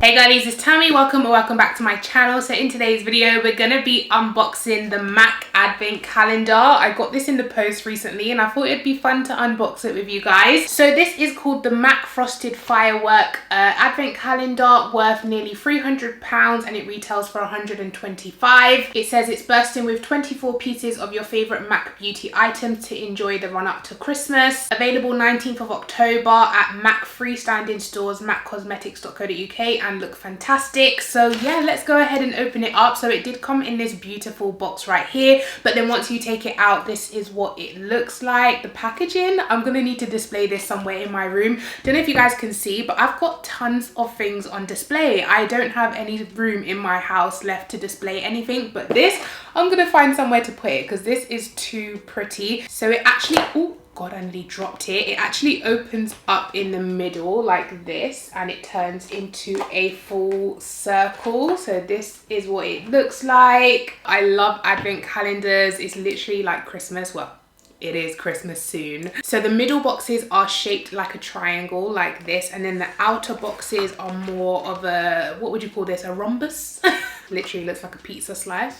Hey girlies, it's Tammy. Welcome back to my channel. So in today's video, we're gonna be unboxing the MAC advent calendar. I got this in the post recently and I thought it'd be fun to unbox it with you guys. So this is called the MAC Frosted Firework advent calendar, worth nearly £300 and it retails for £125. It says it's bursting with 24 pieces of your favorite MAC beauty items to enjoy the run up to Christmas. Available 19th of October at MAC freestanding stores, maccosmetics.co.uk, and look fantastic. So yeah, let's go ahead and open it up. So it did come in this beautiful box right here, but then once you take it out, this is what it looks like. The packaging, I'm gonna need to display this somewhere in my room. Don't know if you guys can see, but I've got tons of things on display. I don't have any room in my house left to display anything, but this, I'm gonna find somewhere to put it because this is too pretty. So it actually, oh God, I nearly dropped it. It actually opens up in the middle like this and it turns into a full circle. So this is what it looks like. I love advent calendars. It's literally like Christmas. Well, it is Christmas soon. So the middle boxes are shaped like a triangle like this, and then the outer boxes are more of a, what would you call this, a rhombus? Literally looks like a pizza slice.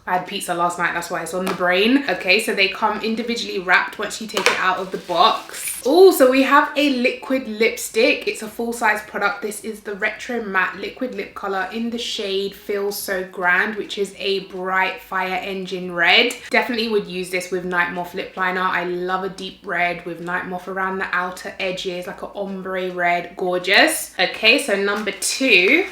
I had pizza last night, that's why it's on the brain. Okay, so they come individually wrapped once you take it out of the box. Oh, so we have a liquid lipstick. It's a full-size product. This is the Retro Matte Liquid Lip Color in the shade Feels So Grand, which is a bright fire engine red. Definitely would use this with Night Moth lip liner. I love a deep red with Night Moth around the outer edges, like an ombre red. Gorgeous. Okay, so number two.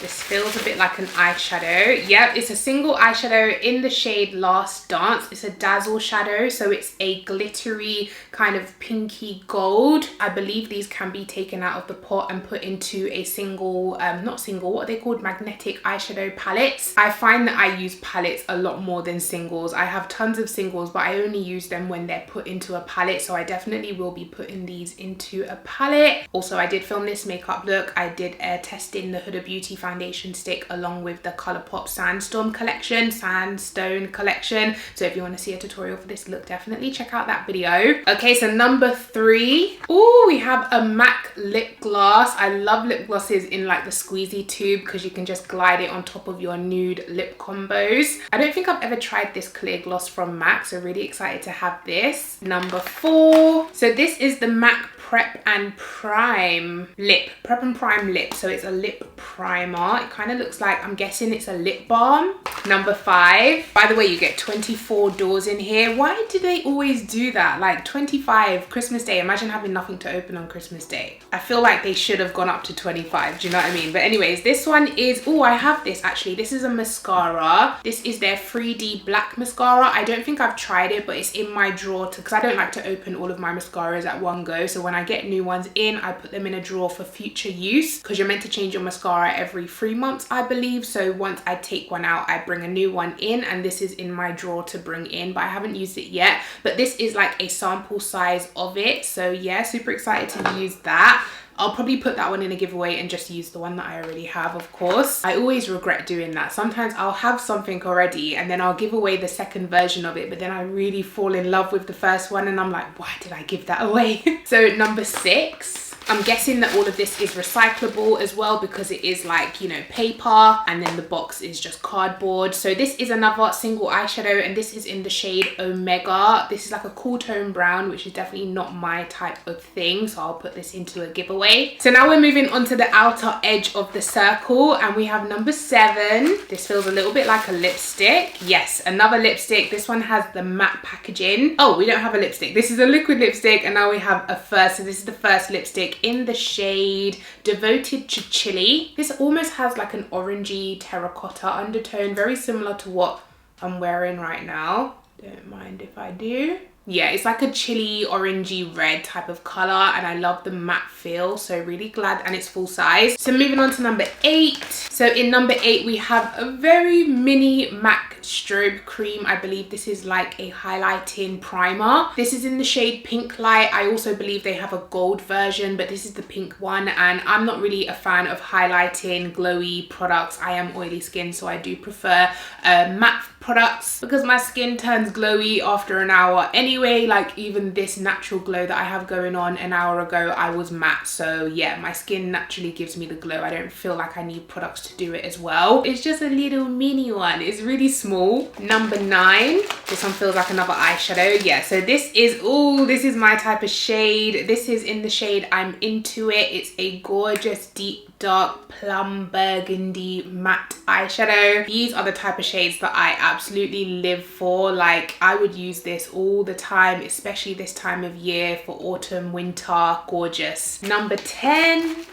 This feels a bit like an eyeshadow. Yep, it's a single eyeshadow in the shade Last Dance. It's a dazzle shadow, so it's a glittery kind of pinky gold. I believe these can be taken out of the pot and put into a single, not single, what are they called? Magnetic eyeshadow palettes. I find that I use palettes a lot more than singles. I have tons of singles, but I only use them when they're put into a palette, so I definitely will be putting these into a palette. Also, I did film this makeup look. I did a testing the Huda Beauty foundation stick along with the Colourpop Sandstone collection. So if you want to see a tutorial for this look, definitely check out that video. Okay, so number three. Oh, we have a MAC lip gloss. I love lip glosses in like the squeezy tube because you can just glide it on top of your nude lip combos. I don't think I've ever tried this clear gloss from MAC, so really excited to have this. Number four. So this is the MAC Prep and Prime lip. Prep and Prime lip. So it's a lip primer. It kind of looks like, I'm guessing it's a lip balm. Number five. By the way, you get 24 doors in here. Why do they always do that? Like 25, Christmas Day. Imagine having nothing to open on Christmas Day. I feel like they should have gone up to 25. Do you know what I mean? But anyways, this one is, oh, I have this actually. This is a mascara. This is their 3D black mascara. I don't think I've tried it, but it's in my drawer because I don't like to open all of my mascaras at one go. So when I get new ones in, I put them in a drawer for future use because you're meant to change your mascara every 3 months, I believe. So once I take one out, I bring a new one in, and this is in my drawer to bring in, but I haven't used it yet. But this is like a sample size of it. So yeah, super excited to use that. I'll probably put that one in a giveaway and just use the one that I already have, of course. I always regret doing that. Sometimes I'll have something already and then I'll give away the second version of it, but then I really fall in love with the first one and I'm like, why did I give that away? So number six. I'm guessing that all of this is recyclable as well because it is like, you know, paper, and then the box is just cardboard. So this is another single eyeshadow and this is in the shade Omega. This is like a cool tone brown, which is definitely not my type of thing. So I'll put this into a giveaway. So now we're moving on to the outer edge of the circle and we have number seven. This feels a little bit like a lipstick. Yes, another lipstick. This one has the matte packaging. Oh, we don't have a lipstick. This is a liquid lipstick and now we have a first. So this is the first lipstick in the shade Devoted to Chili. This almost has like an orangey terracotta undertone, very similar to what I'm wearing right now. Don't mind if I do. Yeah, it's like a chili orangey red type of color and I love the matte feel, so really glad, and it's full size. So moving on to number eight. So in number eight we have a very mini MAC Strobe Cream. I believe this is like a highlighting primer. This is in the shade Pink Light. I also believe they have a gold version, but this is the pink one, and I'm not really a fan of highlighting glowy products. I am oily skin, so I do prefer a matte products because my skin turns glowy after an hour anyway. Like even this natural glow that I have going on, an hour ago I was matte, so yeah, my skin naturally gives me the glow. I don't feel like I need products to do it as well. It's just a little mini one, it's really small. Number 9, this one feels like another eyeshadow. Yeah, so this is, oh, this is my type of shade. This is in the shade I'm Into It. It's a gorgeous deep dark plum burgundy matte eyeshadow. These are the type of shades that I absolutely live for. Like I would use this all the time, especially this time of year for autumn, winter, gorgeous. Number 10,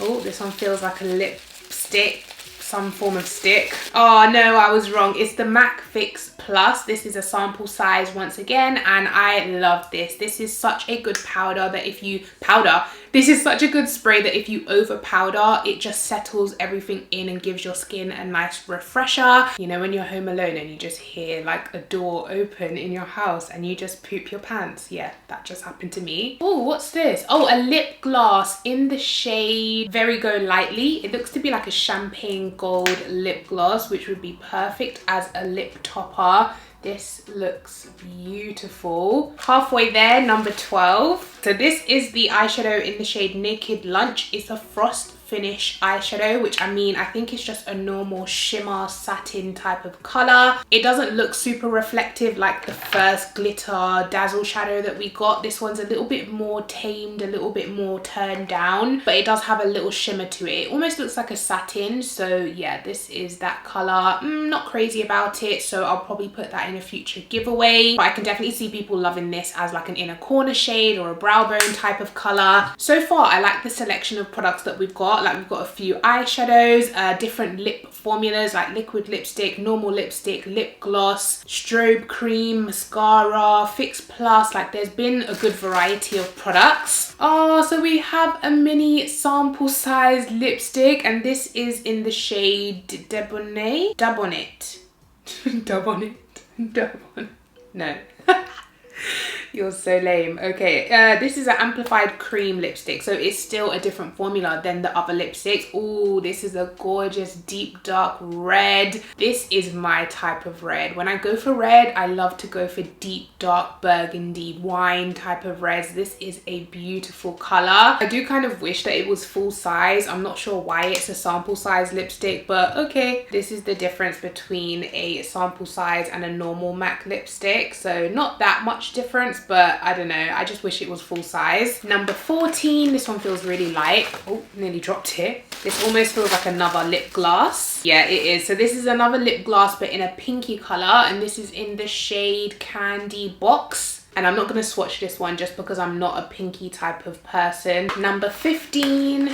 oh, this one feels like a lipstick, some form of stick. Oh no, I was wrong. It's the MAC Fix Plus. This is a sample size once again, and I love this. This is such a good powder that if you this is such a good spray that if you over powder, it just settles everything in and gives your skin a nice refresher. You know, when you're home alone and you just hear like a door open in your house and you just poop your pants. Yeah, that just happened to me. Oh, what's this? Oh, a lip gloss in the shade Very Go Lightly. It looks to be like a champagne gold lip gloss, which would be perfect as a lip topper. This looks beautiful. Halfway there, number 12. So this is the eyeshadow in the shade Naked Lunch. It's a frost finish eyeshadow, which I mean, I think it's just a normal shimmer satin type of color. It doesn't look super reflective like the first glitter dazzle shadow that we got. This one's a little bit more tamed, a little bit more turned down, but it does have a little shimmer to it. It almost looks like a satin. So yeah, this is that color. Not crazy about it, so I'll probably put that in a future giveaway, but I can definitely see people loving this as like an inner corner shade or a brow bone type of color. So far I like the selection of products that we've got. Like we've got a few eyeshadows, different lip formulas like liquid lipstick, normal lipstick, lip gloss, strobe cream, mascara, Fix Plus. Like there's been a good variety of products. Oh, so we have a mini sample size lipstick, and this is in the shade Debonair. No. You're so lame. Okay, this is an amplified cream lipstick, so it's still a different formula than the other lipsticks. Oh, this is a gorgeous deep dark red. This is my type of red. When I go for red, I love to go for deep dark burgundy wine type of reds. This is a beautiful color. I do kind of wish that it was full size. I'm not sure why it's a sample size lipstick, but okay. This is the difference between a sample size and a normal MAC lipstick, so not that much difference, but I don't know, I just wish it was full size. Number 14, this one feels really light. Oh, nearly dropped it. This almost feels like another lip gloss. Yeah, it is. So this is another lip gloss, but in a pinky color, and this is in the shade Candy Box. And I'm not going to swatch this one just because I'm not a pinky type of person. Number 15.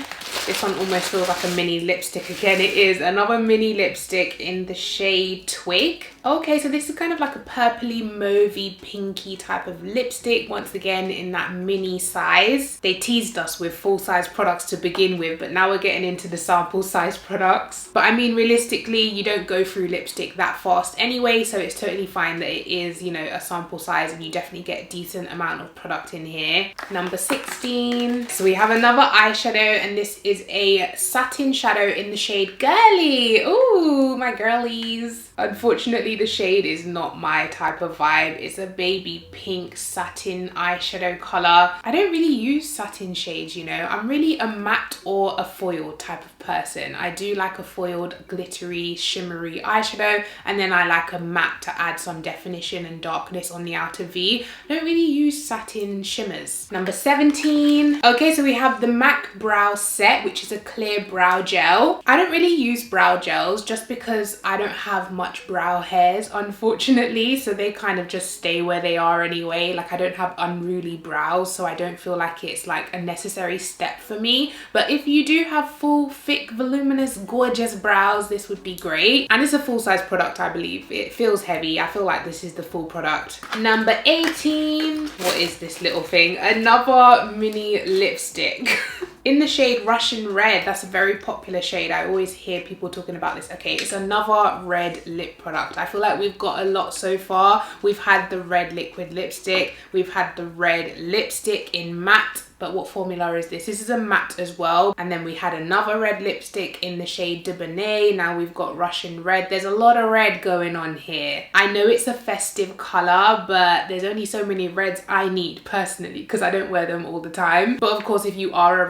This one almost feels like a mini lipstick again. It is another mini lipstick in the shade Twig. Okay, so this is kind of like a purpley mauvey pinky type of lipstick, once again in that mini size. They teased us with full size products to begin with, but now we're getting into the sample size products. But I mean, realistically, you don't go through lipstick that fast anyway, so it's totally fine that it is, you know, a sample size, and you definitely get a decent amount of product in here. Number 16. So we have another eyeshadow, and this is a satin shadow in the shade Girly. Ooh, my girlies. Unfortunately, the shade is not my type of vibe. It's a baby pink satin eyeshadow color. I don't really use satin shades, you know. I'm really a matte or a foiled type of person. I do like a foiled glittery shimmery eyeshadow, and then I like a matte to add some definition and darkness on the outer V. I don't really use satin shimmers. Number 17. Okay, so we have the MAC Brow Set, which is a clear brow gel. I don't really use brow gels just because I don't have much brow hairs, unfortunately, so they kind of just stay where they are anyway. Like I don't have unruly brows, so I don't feel like it's like a necessary step for me. But if you do have full, thick, voluminous, gorgeous brows, this would be great. And it's a full size product, I believe. It feels heavy. I feel like this is the full product. Number 18. What is this little thing? Another mini lipstick. In the shade Russian Red. That's a very popular shade. I always hear people talking about this. Okay, it's another red lip product. I feel like we've got a lot so far. We've had the red liquid lipstick. We've had the red lipstick in matte But what formula is this? This is a matte as well. And then we had another red lipstick in the shade Debonair. Now we've got Russian red. There's a lot of red going on here. I know it's a festive color, but there's only so many reds I need personally because I don't wear them all the time. But of course, if you are a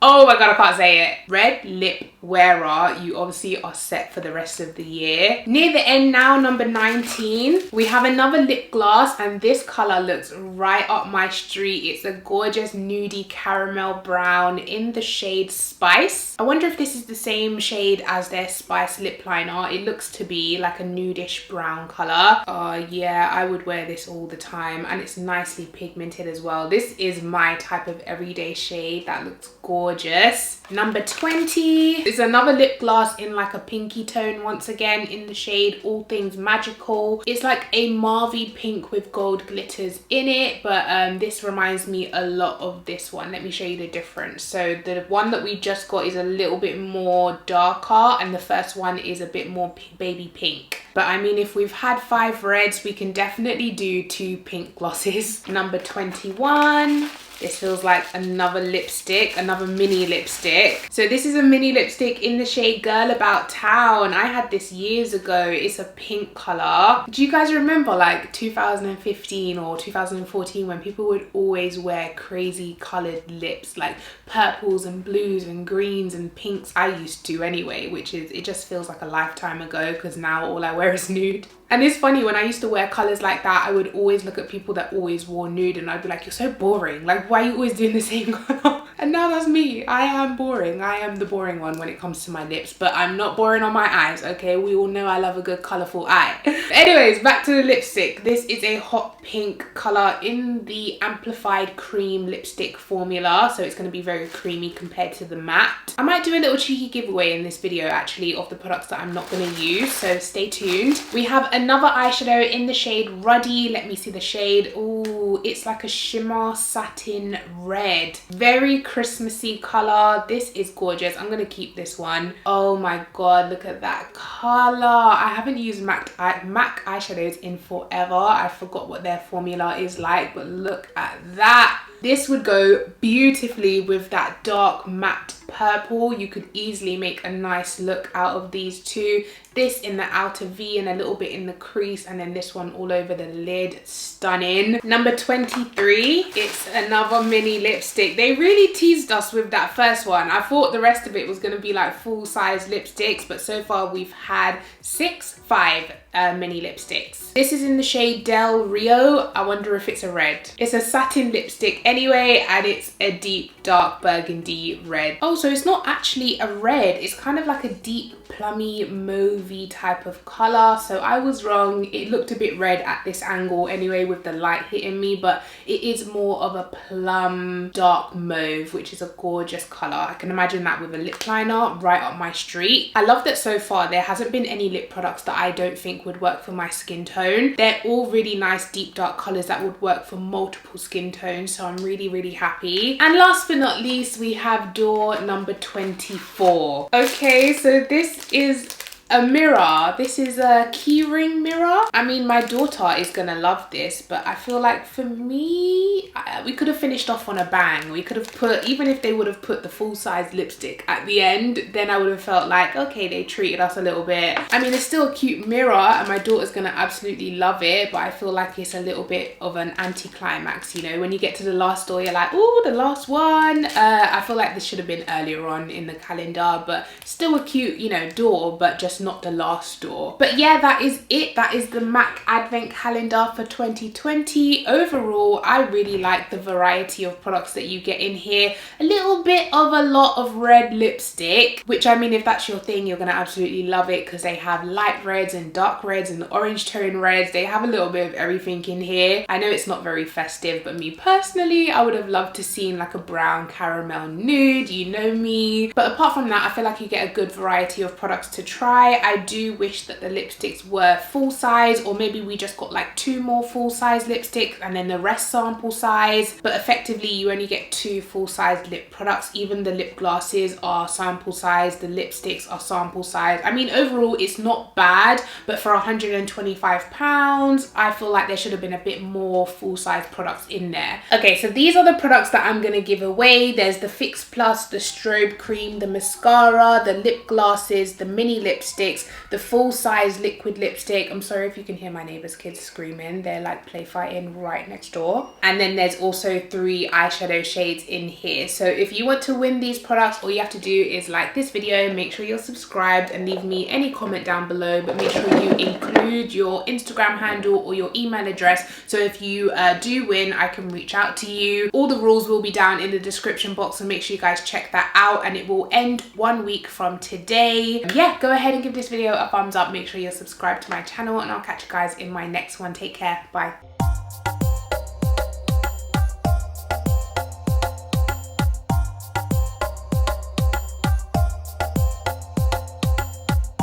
oh my god, I can't say it. Red lip wearer, you obviously are set for the rest of the year. Near the end now, number 19, we have another lip gloss, and this color looks right up my street. It's a gorgeous nudie caramel brown in the shade Spice. I wonder if this is the same shade as their Spice lip liner. It looks to be like a nudish brown color. Yeah, I would wear this all the time, and it's nicely pigmented as well. This is my type of everyday shade that looks gorgeous. Number 20 is another lip gloss in like a pinky tone, once again in the shade All Things Magical. It's like a mauve pink with gold glitters in it, but this reminds me a lot of this one. Let me show you the difference. So the one that we just got is a little bit more darker, and the first one is a bit more baby pink. But I mean, if we've had 5 reds, we can definitely do 2 pink glosses. Number 21. This feels like another lipstick, another mini lipstick. So this is a mini lipstick in the shade Girl About Town. I had this years ago. It's a pink color. Do you guys remember like 2015 or 2014 when people would always wear crazy colored lips, like purples and blues and greens and pinks? I used to anyway, which is, it just feels like a lifetime ago because now all I wear is nude. And it's funny, when I used to wear colors like that, I would always look at people that always wore nude and I'd be like, you're so boring. Like, why are you always doing the same color? And now that's me. I am boring. I am the boring one when it comes to my lips, but I'm not boring on my eyes, okay? We all know I love a good colorful eye. Anyways, back to the lipstick. This is a hot pink color in the Amplified Cream lipstick formula. So it's gonna be very creamy compared to the matte. I might do a little cheeky giveaway in this video actually of the products that I'm not gonna use, so stay tuned. We have another eyeshadow in the shade Ruddy. Let me see the shade. Ooh, it's like a shimmer satin red. Very Christmassy color. This is gorgeous. I'm gonna keep this one. Oh my god, look at that color. I haven't used MAC eyeshadows in forever. I forgot what their formula is like, but look at that. This would go beautifully with that dark matte purple. You could easily make a nice look out of these two. This in the outer V and a little bit in the crease, and then this one all over the lid. Stunning. Number 23, it's another mini lipstick. They really teased us with that first one. I thought the rest of it was going to be like full-size lipsticks, but so far we've had 5 mini lipsticks. This is in the shade Del Rio. I wonder if it's a red. It's a satin lipstick anyway, and it's a deep dark burgundy red. Oh, so it's not actually a red. It's kind of like a deep plummy mauvey type of color. So I was wrong. It looked a bit red at this angle anyway with the light hitting me, but it is more of a plum dark mauve, which is a gorgeous color. I can imagine that with a lip liner right up my street. I love that so far there hasn't been any lip products that I don't think would work for my skin tone. They're all really nice deep dark colors that would work for multiple skin tones, so I'm really happy. And last but not least, we have door number 24. Okay, so this is a mirror. This is a keyring mirror. I mean, my daughter is gonna love this, but I feel like for me, we could have finished off on a bang. We could have put, even if they would have put the full-size lipstick at the end, then I would have felt like, okay, they treated us a little bit. I mean, it's still a cute mirror and my daughter's gonna absolutely love it, but I feel like it's a little bit of an anticlimax, you know? When you get to the last door, you're like, oh, the last one. I feel like this should have been earlier on in the calendar, but still a cute, you know, door, but just not the last door. But yeah, that is it. That is the MAC advent calendar for 2020. Overall, I really like the variety of products that you get in here. A little bit of a lot of red lipstick, which I mean, if that's your thing, you're gonna absolutely love it because they have light reds and dark reds and orange tone reds. They have a little bit of everything in here. I know it's not very festive, but me personally, I would have loved to see like a brown caramel nude, you know me. But apart from that, I feel like you get a good variety of products to try. lie, I do wish that the lipsticks were full size, or maybe we just got like 2 more full size lipsticks and then the rest sample size. But effectively you only get 2 full size lip products. Even the lip glosses are sample size, the lipsticks are sample size. I mean, overall it's not bad, but for £125 I feel like there should have been a bit more full size products in there. Okay, so these are the products that I'm gonna give away. There's the Fix Plus, the Strobe Cream, the mascara, the lip glosses, the mini lipsticks, the full size liquid lipstick. I'm sorry if you can hear my neighbor's kids screaming, they're like play fighting right next door. And then there's also 3 eyeshadow shades in here. So if you want to win these products, all you have to do is like this video, make sure you're subscribed, and leave me any comment down below, but make sure you include your Instagram handle or your email address, so if you do win, I can reach out to you. All the rules will be down in the description box, so make sure you guys check that out, and it will end 1 week from today. Yeah, go ahead and give this video a thumbs up, make sure you're subscribed to my channel, and I'll catch you guys in my next one. Take care, bye.